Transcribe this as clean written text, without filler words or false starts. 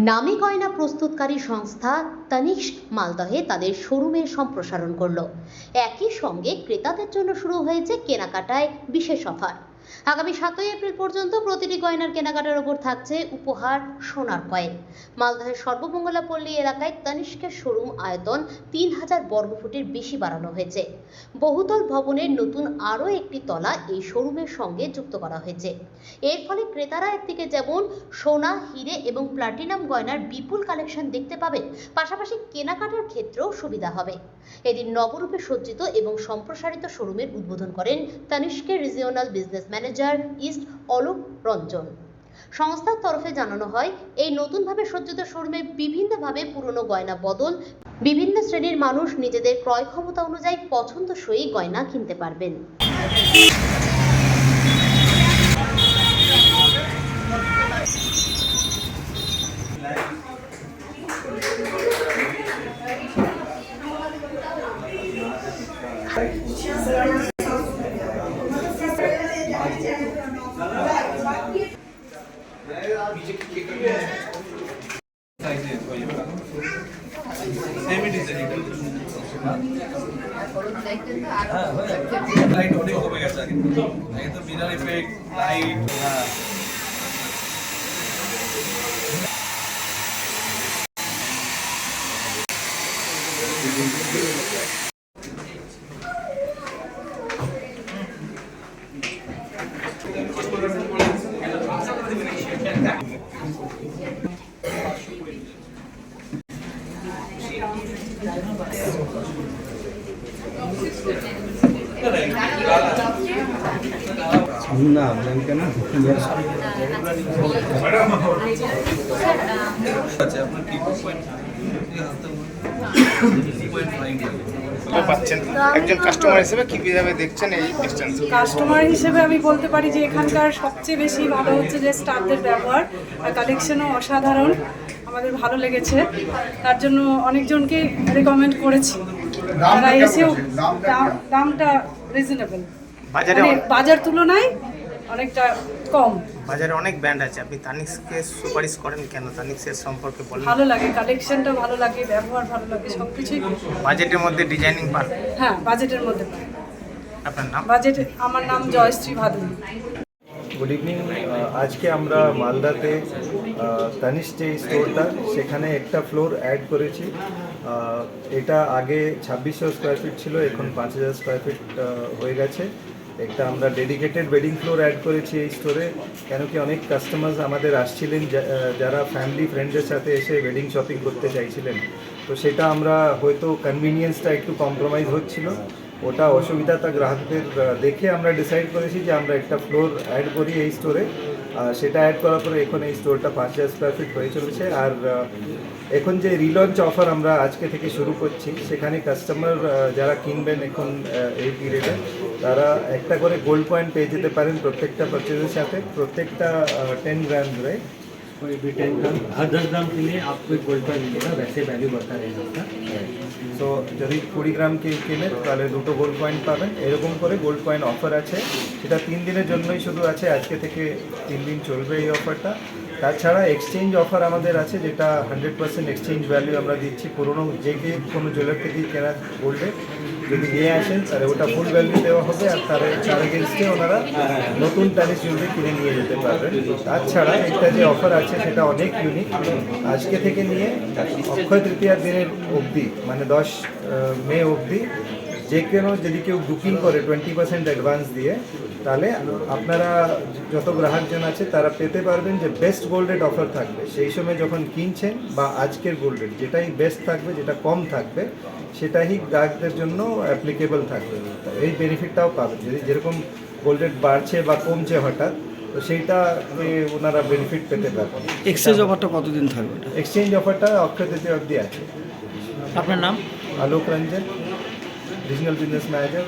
নামী গয়না প্রস্তুতকারী সংস্থা তানিস্ক মালদহে তাদের শোরুমের সম্প্রসারণ করলো। একই সঙ্গে ক্রেতাদের জন্য শুরু হয়েছে কেনাকাটায় বিশেষ অফার। আগামী 7 এপ্রিল পর্যন্ত প্রতিটি গয়নার কেনাকাটার উপর থাকছে উপহার সোনার কয়েন। মালদহের সর্বমঙ্গলা পল্লী এলাকায় তানিস্কের শোরুম আয়তন 3000 বর্গফুটের বেশি বাড়ানো হয়েছে। বহুতল ভবনের নতুন আরও একটি তলা এই শোরুমের সঙ্গে যুক্ত করা হয়েছে। এর ফলে ক্রেতারা একদিকে যেমন সোনা, হিরে এবং প্লাটিনাম গয়নার বিপুল কালেকশন দেখতে পাবেন, পাশাপাশি কেনাকাটার ক্ষেত্রেও সুবিধা হবে। এদিন নবরূপে সজ্জিত এবং সম্প্রসারিত শোরুমের উদ্বোধন করেন তানিস্কের regional business manager east Alok Ranjan. সংস্থার তরফে জানানো হয়, এই নতুনভাবে সজ্জিত শোরুমে বিভিন্নভাবে পুরনো গয়না বদল, বিভিন্ন শ্রেণীর মানুষ নিজেদের ক্রয় ক্ষমতা অনুযায়ী পছন্দসই গয়না কিনতে পারবেন। লাইট অনেক কমে গেছে কিন্তু মিরর ইফেক্ট লাইট না কেন আপনার কি একজন কাস্টমার হিসেবে কিভাবে দেখছেন এই ডিসটেন্স? কাস্টমার হিসেবে আমি বলতে পারি যে এখানকার সবচেয়ে বেশি ভালো হচ্ছে যে স্টাফদের ব্যবহার আর কালেকশনও অসাধারণ, আমাদের ভালো লেগেছে। তার জন্য অনেকজনকে রেকমেন্ড করেছি, তারা এসেও দামটা রিজনেবল, বাজার তুলনায় অনেকটা কম। বাজারে অনেক ব্র্যান্ড আছে, আপনি তানিস্ককে সুপারিশ করেন কেন? তানিস্কের সম্পর্কে বলেন। ভালো লাগে, কালেকশনটা ভালো লাগে, ব্যবহার ভালো লাগে, সব কিছুই। বাজেটের মধ্যে ডিজাইনিং পান? হ্যাঁ, বাজেটের মধ্যে পাই। আপনার নাম? আমার নাম জয়শ্রী ভাদুরী। Good evening. আজকে আমরা মালদাতে তানিস্ক যে স্টোরটা, সেখানে একটা ফ্লোর অ্যাড করেছি। এটা আগে 2600 স্কোয়ার ফিট ছিল, এখন 5000 স্কোয়ার ফিট হয়ে গেছে। একটা আমরা ডেডিকেটেড ওয়েডিং ফ্লোর অ্যাড করেছি এই স্টোরে, কেন কি অনেক কাস্টমার্স আমাদের আসছিলেন যারা ফ্যামিলি ফ্রেন্ডদের সাথে এসে ওয়েডিং শপিং করতে চাইছিলেন। তো সেটা আমরা হয়তো কনভিনিয়েন্সটা একটু কম্প্রোমাইজ হচ্ছিল, ওটা অসুবিধাটা গ্রাহকদের দেখে আমরা ডিসাইড করেছি যে আমরা একটা ফ্লোর অ্যাড করি এই স্টোরে। সেটা অ্যাড করার পরে এখন এই স্টোরটা 5000 স্কোয়ার ফিট হয়ে চলেছে। আর এখন যে রিলঞ্চ অফার আমরা আজকে থেকে শুরু করছি, সেখানে কাস্টমার যারা কিনবেন এখন এই পিরিয়ডে, তারা একটা করে গোল্ড পয়েন্ট পেয়ে যেতে পারেন প্রত্যেকটা পারচেজের সাথে। প্রত্যেকটা 10 ग्राम राइट, कोई भी 10 ग्राम, हर 10 ग्राम के लिए आपको एक गोल्ड कॉइन मिलेगा, वैसे वैल्यू बढ़ता रहेगा आपका। সো যদি 20 গ্রাম কিনেন তাহলে 2টো গোল্ড পয়েন্ট পাবেন। এরকম করে গোল্ড কয়েন অফার আছে, সেটা 3 দিনের জন্যই শুধু আছে, আজকে থেকে 3 দিন চলবে এই অফারটা। তাছাড়া এক্সচেঞ্জ অফার আমাদের আছে, যেটা 100% এক্সচেঞ্জ ভ্যালু আমরা দিচ্ছি। পুরোনো যে কোনো জুয়েলার থেকেই কেনা গোল্ডে যদি নিয়ে আসেন তাহলে ওটা ফুল ভ্যালু দেওয়া হবে, আর তার এগেনস্টে ওনারা নতুন তানিস্ক জুয়েলারি কিনে নিয়ে যেতে পারবেন। তাছাড়া একটা যে অফার আছে সেটা অনেক ইউনিক। আজকে থেকে নিয়ে অক্ষয় তৃতীয়ার দিনের অবধি, মানে 10 মে অবধি, যে কোনো যদি কেউ বুকিং করে 20% অ্যাডভান্স দিয়ে, তাহলে আপনারা যত গ্রাহকজন আছে তারা পেতে পারবেন যে বেস্ট গোল্ড রেট অফার থাকবে। সেই সময় যখন কিনছেন বা আজকের গোল্ড রেট যেটাই বেস্ট থাকবে, যেটা কম থাকবে, সেটাই গ্রাহকদের জন্য অ্যাপ্লিকেবল থাকবে। এই বেনিফিটটাও পাবেন, যদি যেরকম গোল্ড রেট বাড়ছে বা কমছে হঠাৎ, তো সেইটাকে ওনারা বেনিফিট পেতে পারবেন। এক্সচেঞ্জ অফারটা কতদিন থাকবে? এক্সচেঞ্জ অফারটা অক্ষয় তৃতীয়া অবধি আছে। আপনার নাম? আলোক রঞ্জন, রিজনাল বিজনেস ম্যানেজার।